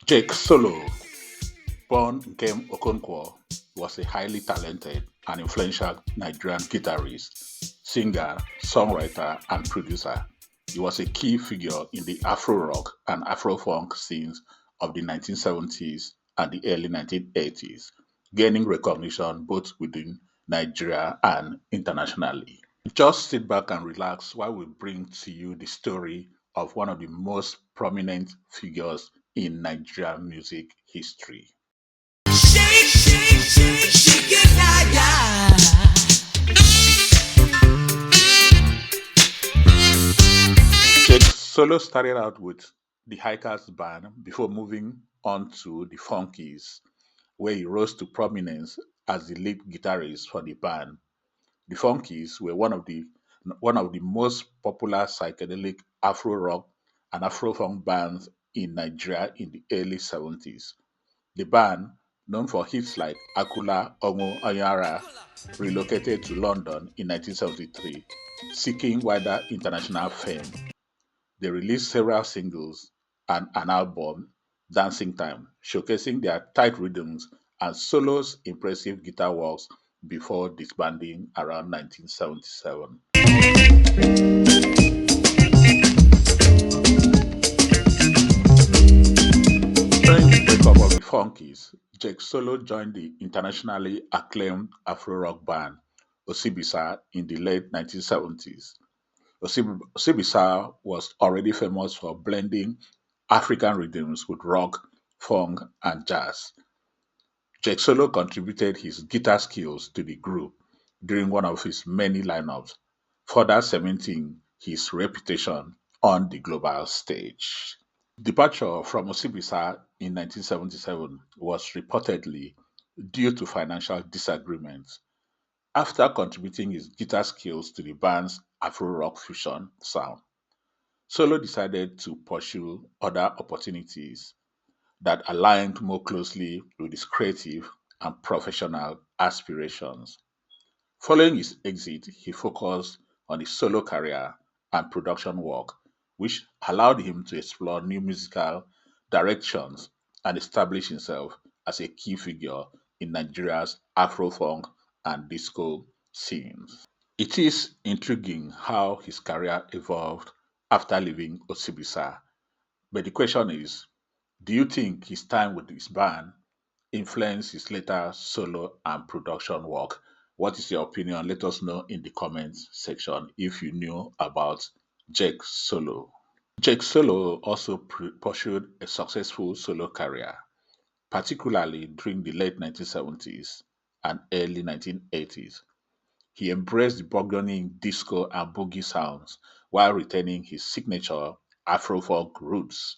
Jake Sollo, born Nkem Okonkwo, was a highly talented and influential Nigerian guitarist, singer, songwriter, and producer. He was a key figure in the Afro-rock and Afro-funk scenes of the 1970s and the early 1980s, gaining recognition both within Nigeria and internationally. Just sit back and relax while we bring to you the story of one of the most prominent figures in Nigerian music history. Shake, shake, shake, shake it, yeah, Jake Solo started out with the Hykkers band before moving on to the Funkees, where he rose to prominence as the lead guitarist for the band. The Funkees were one of the most popular psychedelic Afro rock and Afro funk bands in Nigeria in the early 70s. The band, known for hits like Akula Ongo Anyara, relocated to London in 1973, seeking wider international fame. They released several singles and an album, Dancing Time, showcasing their tight rhythms and Solo's impressive guitar works before disbanding around 1977. During the breakup of the Funkees, Jake Solo joined the internationally acclaimed Afro-rock band Osibisa in the late 1970s. Osibisa was already famous for blending African rhythms with rock, funk, and jazz. Jake Solo contributed his guitar skills to the group during one of his many lineups, further cementing his reputation on the global stage. Departure from Osibisa in 1977 was reportedly due to financial disagreements. After contributing his guitar skills to the band's Afro rock fusion sound, Solo decided to pursue other opportunities that aligned more closely with his creative and professional aspirations. Following his exit, he focused on his solo career and production work, which allowed him to explore new musical directions and establish himself as a key figure in Nigeria's Afro-funk and disco scenes. It is intriguing how his career evolved after leaving Osibisa, but the question is, do you think his time with his band influenced his later solo and production work? What is your opinion? Let us know in the comments section if you knew about Jake Solo. Jake Solo also pursued a successful solo career, particularly during the late 1970s and early 1980s. He embraced the burgeoning disco and boogie sounds while retaining his signature Afro-folk roots.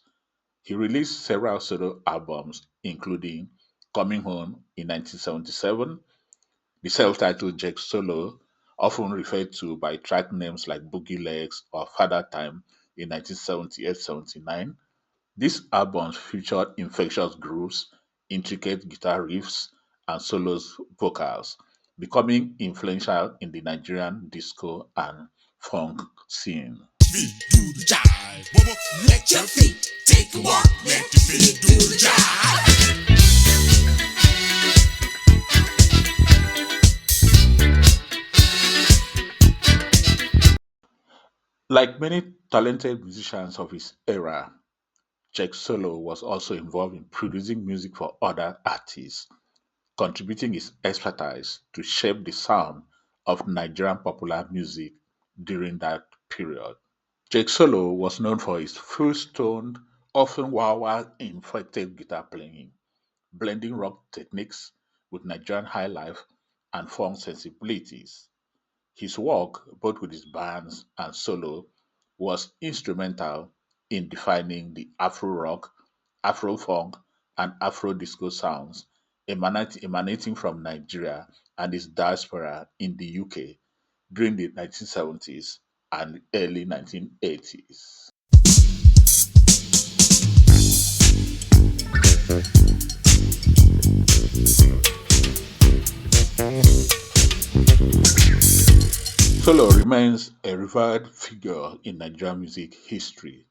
He released several solo albums, including Coming Home in 1977, the self-titled Jake Solo, often referred to by track names like Boogie Legs or Father Time in 1978-79. These albums featured infectious grooves, intricate guitar riffs, and Solo's vocals, becoming influential in the Nigerian disco and funk scene. feet do the jive. Whoa, let your feet take a walk. Let your feet do the jive. Like many talented musicians of his era, Jake Solo was also involved in producing music for other artists, contributing his expertise to shape the sound of Nigerian popular music during that period. Jake Solo was known for his full-toned, often wah-wah inflected guitar playing, blending rock techniques with Nigerian high life and funk sensibilities. His work, both with his bands and solo, was instrumental in defining the Afro rock, Afro funk, and Afro disco sounds emanating from Nigeria and its diaspora in the UK during the 1970s and early 1980s. Solo remains a revered figure in Nigerian music history.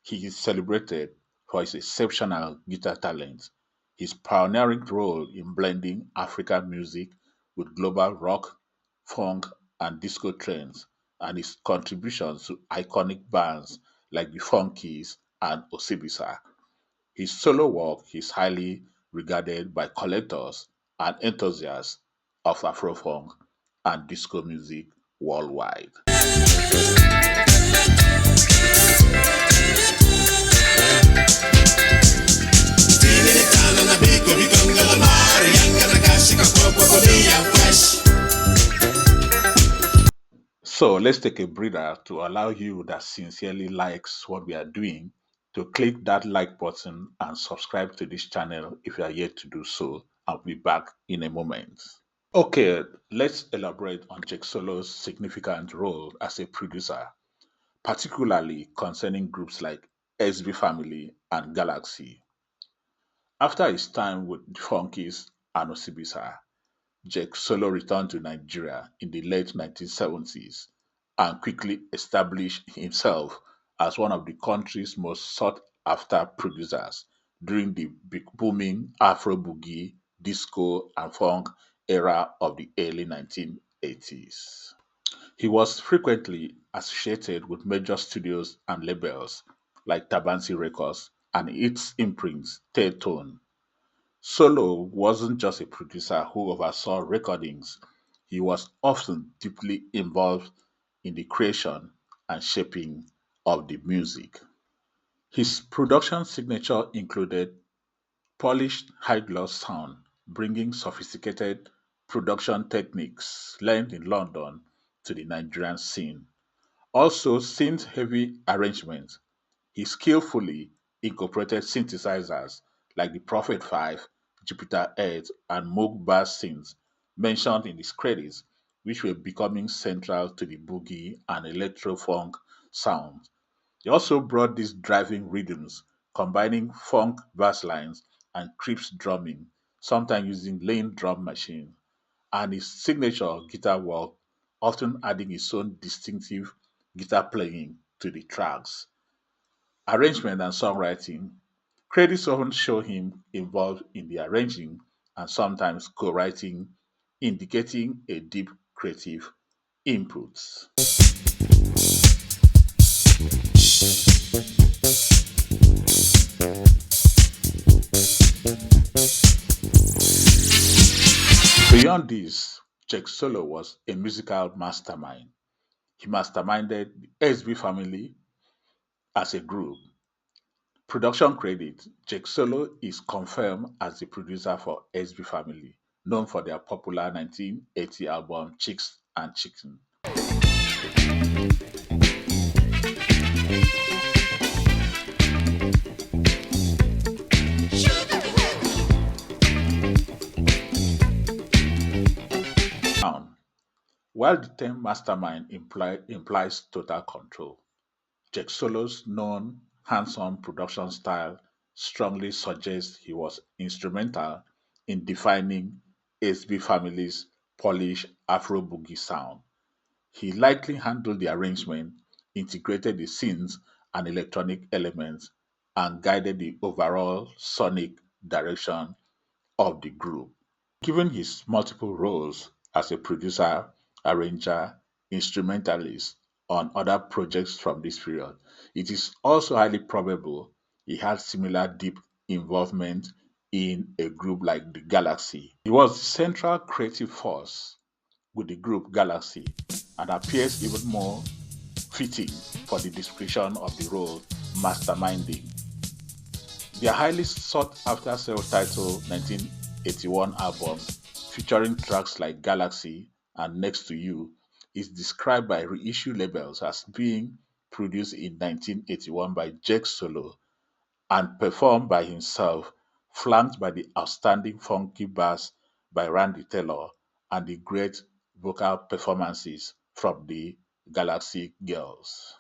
He is celebrated for his exceptional guitar talent, his pioneering role in blending African music with global rock, funk, and disco trends, and his contributions to iconic bands like the Funkees and Osibisa. His solo work is highly regarded by collectors and enthusiasts of Afro-funk and disco music worldwide. So let's take a breather to allow you that sincerely likes what we are doing to click that like button and subscribe to this channel if you are yet to do so. I'll be back in a moment. Okay, let's elaborate on Jake Solo's significant role as a producer, particularly concerning groups like Esbee Family and Galaxy. After his time with the Funkees and Osibisa, Jake Solo returned to Nigeria in the late 1970s and quickly established himself as one of the country's most sought after producers during the big booming Afro boogie, disco, and funk era of the early 1980s. He was frequently associated with major studios and labels like Tabansi Records and its imprints, Third Tone. Solo wasn't just a producer who oversaw recordings, he was often deeply involved in the creation and shaping of the music. His production signature included polished high-gloss sound, bringing sophisticated production techniques learned in London to the Nigerian scene. Also, synth-heavy arrangements. He skillfully incorporated synthesizers like the Prophet 5, Jupiter 8, and Moog bass synths mentioned in his credits, which were becoming central to the boogie and electro-funk sounds. He also brought these driving rhythms, combining funk bass lines and crisp drumming, sometimes using Lane drum machine, and his signature guitar work, often adding his own distinctive guitar playing to the tracks. Arrangement and songwriting. Credits often show him involved in the arranging and sometimes co-writing, indicating a deep creative input. Beyond this, Jake Solo was a musical mastermind. He masterminded the Esbee Family as a group. Production credit. Jake Solo is confirmed as the producer for Esbee Family, known for their popular 1980 album Chicks and Chicken. Now, while the term mastermind implies total control, Jake Solo's known hands-on production style strongly suggests he was instrumental in defining Esbee Family's polished Afro boogie sound. He likely handled the arrangement, integrated the synths and electronic elements, and guided the overall sonic direction of the group. Given his multiple roles as a producer, arranger, instrumentalist on other projects from this period, it is also highly probable he had similar deep involvement in a group like the Galaxy. He was the central creative force with the group Galaxy and appears even more fitting for the description of the role masterminding. Their highly sought after self-titled 1981 album, featuring tracks like Galaxy and Next to You, is described by reissue labels as being produced in 1981 by Jake Solo and performed by himself, flanked by the outstanding funky bass by Randy Taylor and the great vocal performances from the Galaxy Girls.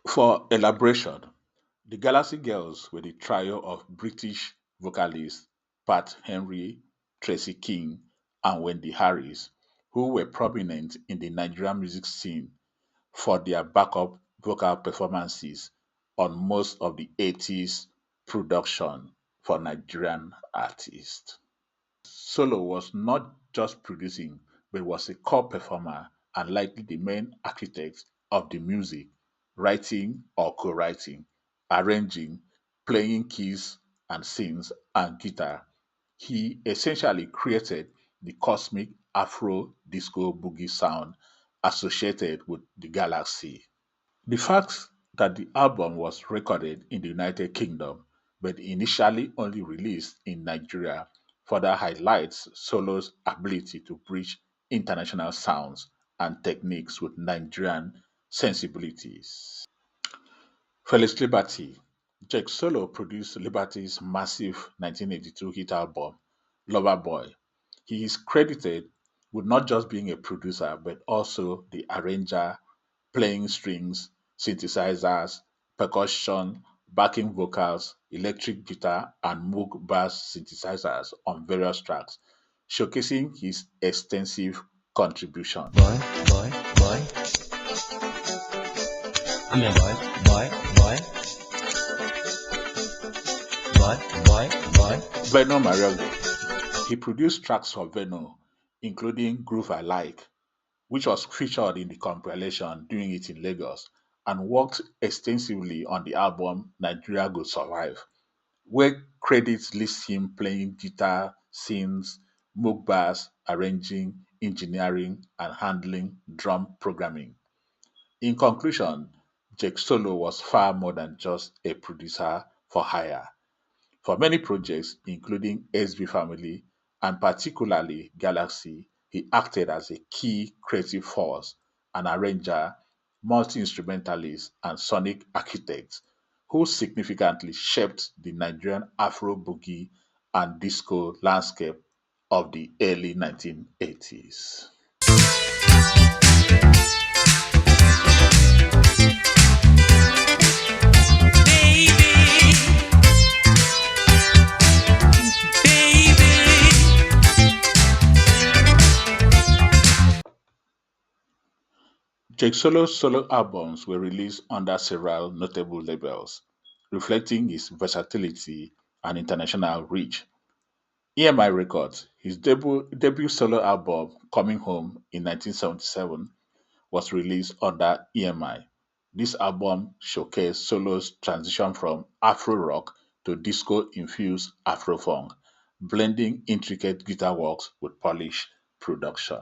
For elaboration, the Galaxy Girls were the trio of British vocalists Pat Henry, Tracy King, and Wendy Harris, who were prominent in the Nigerian music scene for their backup vocal performances on most of the 80s production for Nigerian artists. Solo was not just producing, but was a core performer and likely the main architect of the music, writing or co-writing, arranging, playing keys and synths and guitar. He essentially created the cosmic Afro disco boogie sound associated with the galaxy. The fact that the album was recorded in the United Kingdom but initially only released in Nigeria further highlights Solo's ability to bridge international sounds and techniques with Nigerian sensibilities. Felix Lebarty. Jake Sollo produced Liberty's massive 1982 hit album, Loverboy. He is credited with not just being a producer, but also the arranger, playing strings, synthesizers, percussion, backing vocals, electric guitar, and Moog bass synthesizers on various tracks, showcasing his extensive contribution. Boy, boy, boy. I'm a boy, boy, boy, boy. Veno Mariago. He produced tracks for Veno, including Groove I Like, which was featured in the compilation Doing It in Lagos, and worked extensively on the album Nigeria Go Survive, where credits list him playing guitar, synths, moog bass, arranging, engineering, and handling drum programming. In conclusion, Jake Solo was far more than just a producer for hire. For many projects, including Esbee Family and particularly Galaxy, he acted as a key creative force, an arranger, multi-instrumentalist, and sonic architect who significantly shaped the Nigerian Afro boogie and disco landscape of the early 1980s. Jake Solo's solo albums were released under several notable labels, reflecting his versatility and international reach. EMI Records, his debut solo album Coming Home in 1977, was released under EMI. This album showcased Solo's transition from Afro rock to disco infused Afro-funk, blending intricate guitar works with polished production.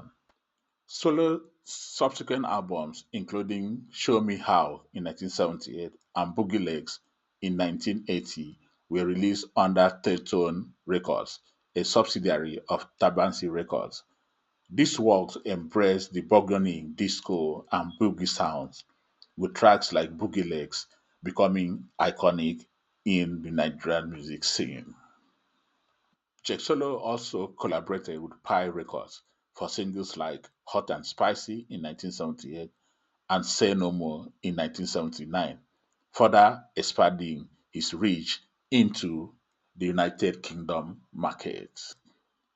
Solo's subsequent albums, including Show Me How in 1978 and Boogie Legs in 1980, were released under Tone Records, a subsidiary of Tabansi Records. These works embrace the burgeoning disco and boogie sounds, with tracks like Boogie Legs becoming iconic in the Nigerian music scene. Jake Solo also collaborated with Pi Records for singles like Hot and Spicy in 1978 and Say No More in 1979, further expanding his reach into the United Kingdom market.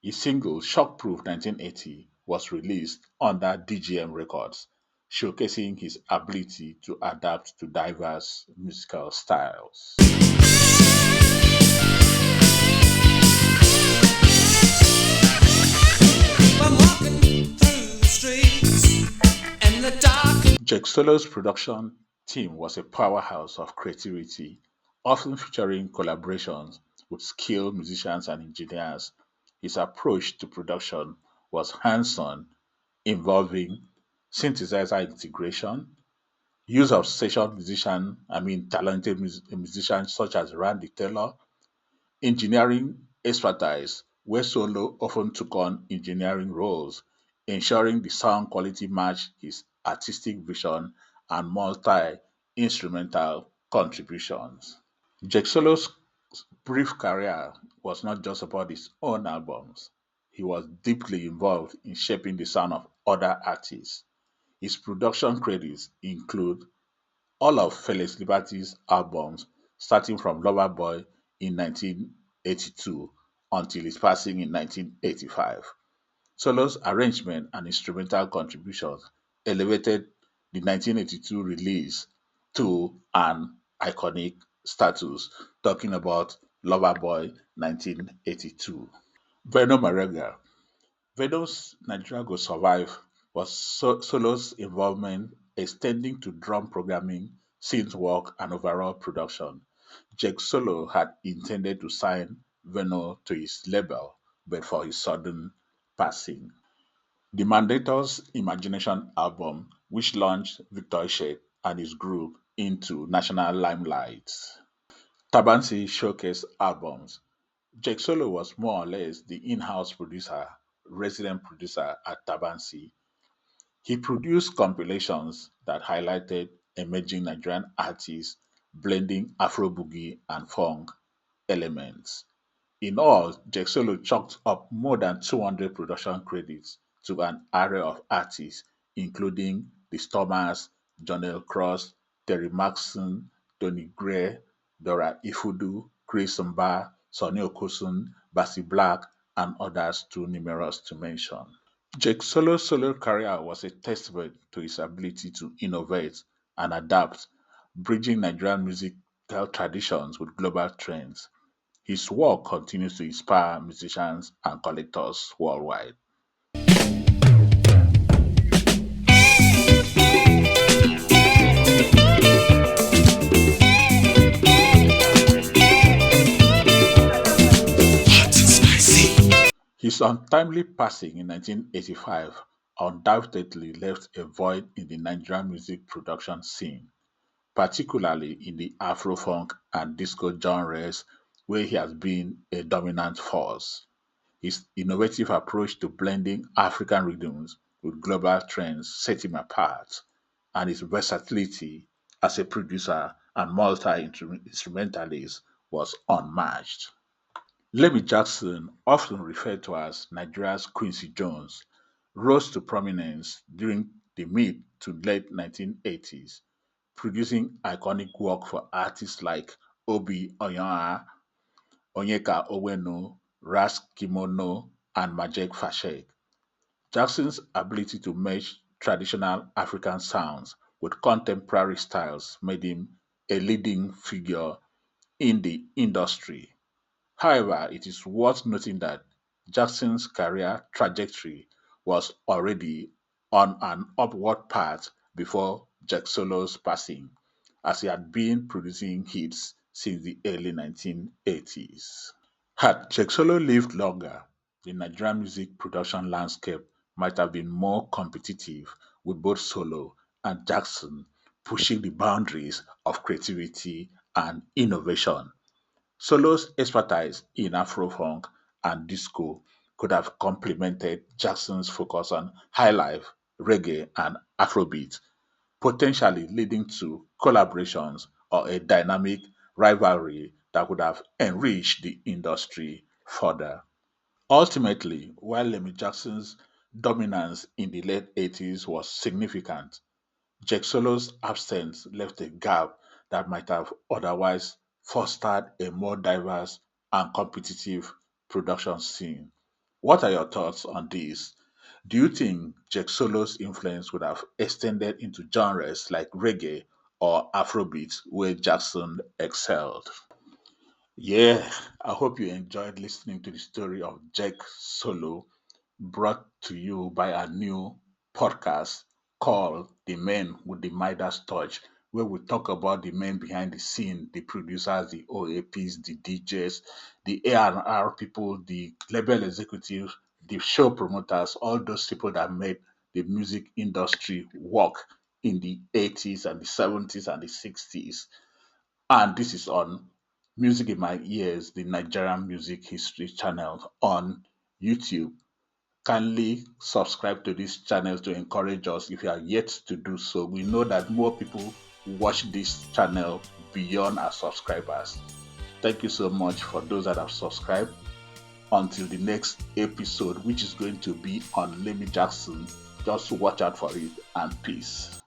His single Shockproof 1980 was released under DGM Records, showcasing his ability to adapt to diverse musical styles. I'm walking through the streets and the dark. Jake Solo's production team was a powerhouse of creativity, often featuring collaborations with skilled musicians and engineers. His approach to production was hands-on, involving synthesizer integration, use of session talented musicians such as Randy Taylor, engineering expertise, where Solo often took on engineering roles, ensuring the sound quality matched his artistic vision and multi instrumental contributions. Jake Solo's brief career was not just about his own albums, he was deeply involved in shaping the sound of other artists. His production credits include all of Felix Liberty's albums, starting from Loverboy in 1982 until his passing in 1985. Solo's arrangement and instrumental contributions elevated the 1982 release to an iconic status, talking about Loverboy 1982. Venom Marega. Venom's Nigeria Go Survive was Solo's involvement extending to drum programming, synth work, and overall production. Jake Solo had intended to sign Venom to his label, but for his sudden passing. The Mandator's Imagination album, which launched Victor Shea and his group into national limelight. Tabansi showcase albums. Jake Solo was more or less the in-house producer, resident producer at Tabansi. He produced compilations that highlighted emerging Nigerian artists blending Afro boogie and funk elements. In all, Jake Solo chalked up more than 200 production credits to an array of artists, including The Stormers, Jonel Cross, Terry Maxson, Tony Gray, Dora Ifudu, Chris Mba, Sonny Okosun, Bassy Black, and others too numerous to mention. Jake Solo's solo career was a testament to his ability to innovate and adapt, bridging Nigerian musical traditions with global trends. His work continues to inspire musicians and collectors worldwide. His untimely passing in 1985 undoubtedly left a void in the Nigerian music production scene, particularly in the Afro-funk and disco genres where he has been a dominant force. His innovative approach to blending African rhythms with global trends set him apart, and his versatility as a producer and multi-instrumentalist was unmatched. Lemy Jackson, often referred to as Nigeria's Quincy Jones, rose to prominence during the mid to late 1980s, producing iconic work for artists like Obi Onyoa, Onyeka Owenu, Ras Kimono, and Majek Fashek. Jackson's ability to merge traditional African sounds with contemporary styles made him a leading figure in the industry. However, it is worth noting that Jackson's career trajectory was already on an upward path before Jack Solo's passing, as he had been producing hits since the early 1980s. Had Jake Solo lived longer, the Nigerian music production landscape might have been more competitive, with both Solo and Jackson pushing the boundaries of creativity and innovation. Solo's expertise in Afro-funk and disco could have complemented Jackson's focus on highlife, reggae, and Afrobeat, potentially leading to collaborations or a dynamic rivalry that would have enriched the industry further. Ultimately, while Lemmy Jackson's dominance in the late 80s was significant, Jake Solo's absence left a gap that might have otherwise fostered a more diverse and competitive production scene. What are your thoughts on this? Do you think Jake Solo's influence would have extended into genres like reggae or Afrobeat where Jackson excelled? Yeah, I hope you enjoyed listening to the story of Jake Solo, brought to you by a new podcast called The Men with the Midas Touch, where we talk about the men behind the scene, the producers, the OAPs, the DJs, the A&R people, the label executives, the show promoters, all those people that made the music industry work in the 80s and the 70s and the 60s. And this is on Music in My Ears, the Nigerian Music History channel on YouTube. Kindly subscribe to this channel to encourage us if you are yet to do so. We know that more people watch this channel beyond our subscribers. Thank you so much for those that have subscribed. Until the next episode, which is going to be on Lemmy Jackson, just watch out for it and peace.